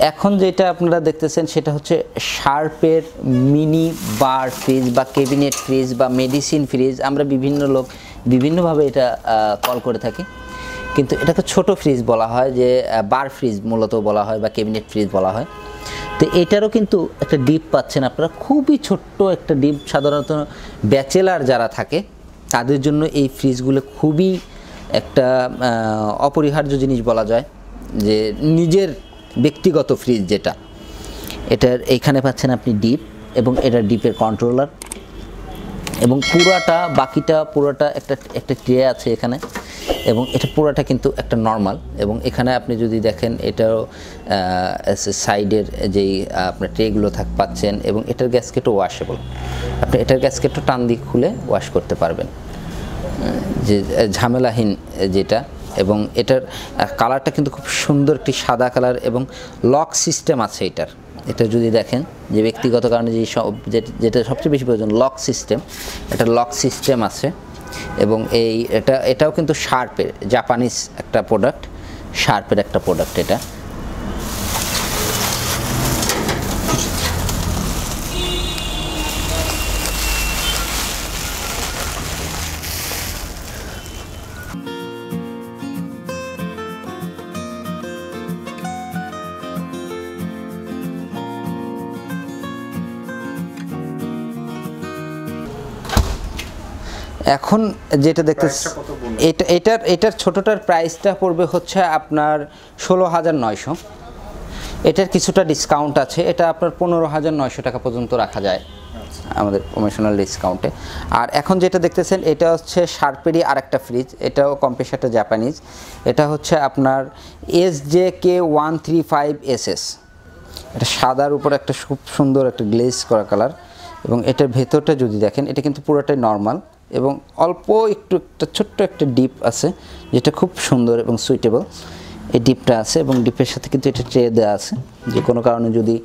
এখন যেটা আপনারা দেখতেছেন সেটা হচ্ছে শার্পের মিনি বার ফ্রিজ বা ক্যাবিনেট ফ্রিজ বা মেডিসিন ফ্রিজ। আমরা বিভিন্ন লোক বিভিন্নভাবে এটা কল করে থাকি, কিন্তু এটাকে ছোট ফ্রিজ বলা হয়, যে বার ফ্রিজ মূলত বলা হয় বা ক্যাবিনেট ফ্রিজ বলা হয়। তো এটারও কিন্তু একটা ডিপ পাচ্ছেন আপনারা, খুবই ছোট্ট একটা ডিপ। সাধারণত ব্যাচেলার যারা থাকে তাদের জন্য এই ফ্রিজগুলো খুবই একটা অপরিহার্য জিনিস বলা যায়, যে নিজের ব্যক্তিগত ফ্রিজ যেটা। এটার এইখানে পাচ্ছেন আপনি ডিপ এবং এটার ডিপের কন্ট্রোলার, এবং পুরোটা একটা ট্রে আছে এখানে, এবং এটা পুরোটা কিন্তু একটা নর্মাল। এবং এখানে আপনি যদি দেখেন এটাও সাইডের যেই আপনার ট্রেগুলো পাচ্ছেন, এবং এটার গ্যাসকেটও ওয়াশেবল। আপনি এটার গ্যাসকেটও টান দিয়ে খুলে ওয়াশ করতে পারবেন, যে ঝামেলাহীন যেটা। এবং এটার কালারটা কিন্তু খুব সুন্দর একটি সাদা কালার, এবং লক সিস্টেম আছে এটার। এটা যদি দেখেন যে ব্যক্তিগত কারণে যেটা সবচেয়ে বেশি প্রয়োজন, লক সিস্টেম। এটা লক সিস্টেম আছে, এবং এটাও কিন্তু শার্পের, জাপানিজ একটা প্রোডাক্ট, শার্পের একটা প্রোডাক্ট এটা। এখন যেটা দেখতেছেন এটার ছোটটার প্রাইসটা পড়বে হচ্ছে আপনার 16,900। এটার কিছুটা ডিসকাউন্ট আছে, এটা আপনার 15,900 টাকা পর্যন্ত রাখা যায় আমাদের প্রমোশনাল ডিসকাউন্টে। আর এখন যেটা দেখতেছেন এটা হচ্ছে শার্পেরই আরেকটা ফ্রিজ, এটাও কম্প্রেসারটা জাপানিজ। এটা হচ্ছে আপনার SJK135SS। এটা সাদার উপর একটা খুব সুন্দর একটা গ্লেজ করা কালার, এবং এটার ভেতরটা যদি দেখেন এটা কিন্তু পুরোটাই নর্মাল, এবং অল্প একটা ছোট্ট একটা ডিপ আছে যেটা খুব সুন্দর এবং সুইটেবল। এই ডিপটা আছে, এবং ডিপের সাথে কিন্তু এটা ট্রে দেওয়া আছে, যে কোনো কারণে যদি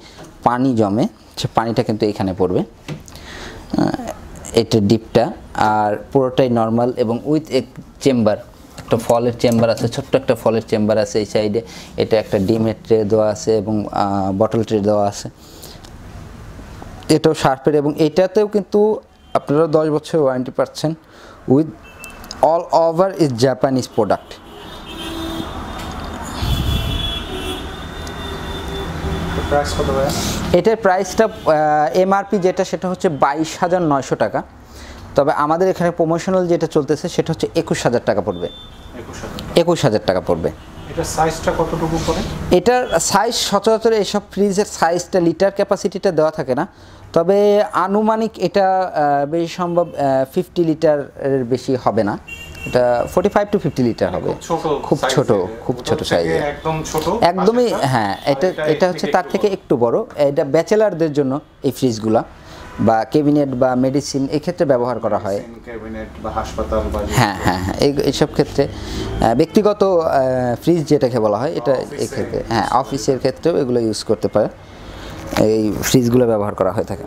পানি জমে সে পানিটা কিন্তু এখানে পড়বে। এটা ডিপটা আর পুরোটাই নর্মাল, এবং উইথ চেম্বার, একটা ফলের চেম্বার আছে, ছোট্ট একটা ফলের চেম্বার আছে এই সাইডে। এটা একটা ডিমের ট্রে দেওয়া আছে, এবং বটল ট্রে দেওয়া আছে। এটাও শার্পের, এবং এটাতেও কিন্তু আপনারা 10 বছর ওয়ারেন্টি পাচ্ছেন with all over is Japanese product. এটার প্রাইসটা এমআরপি যেটা সেটা হচ্ছে 22,900 টাকা, তবে আমাদের এখানে প্রমোশনাল যেটা চলতেছে সেটা হচ্ছে 21,000 টাকা পড়বে। 21,000 টাকা পড়বে। এটার সাইজটা কতটুকু পড়ে? এটার সাইজ সচরাচর এইসব ফ্রিজের সাইজটা লিটার ক্যাপাসিটিটা দেওয়া থাকে না, তবে আনুমানিক এটা বেশি সম্ভব 50 লিটারের বেশি হবে না, এটা 45 to 50 লিটার হবে। খুব ছোট সাইজে, একদম ছোট, একদমই। হ্যাঁ, এটা হচ্ছে তার থেকে একটু বড়। এটা ব্যাচেলারদের জন্য এই ফ্রিজগুলা, বা ক্যাবিনেট বা মেডিসিন এই ক্ষেত্রে ব্যবহার করা হয়। ক্যাবিনেট বা হাসপাতাল বা হ্যাঁ, এইসব ক্ষেত্রে ব্যক্তিগত ফ্রিজ যেটাকে বলা হয়, এটা এই ক্ষেত্রে, হ্যাঁ, অফিসের ক্ষেত্রেও এগুলো ইউজ করতে পারে, এই ফ্রিজগুলো ব্যবহার করা হয়ে থাকে।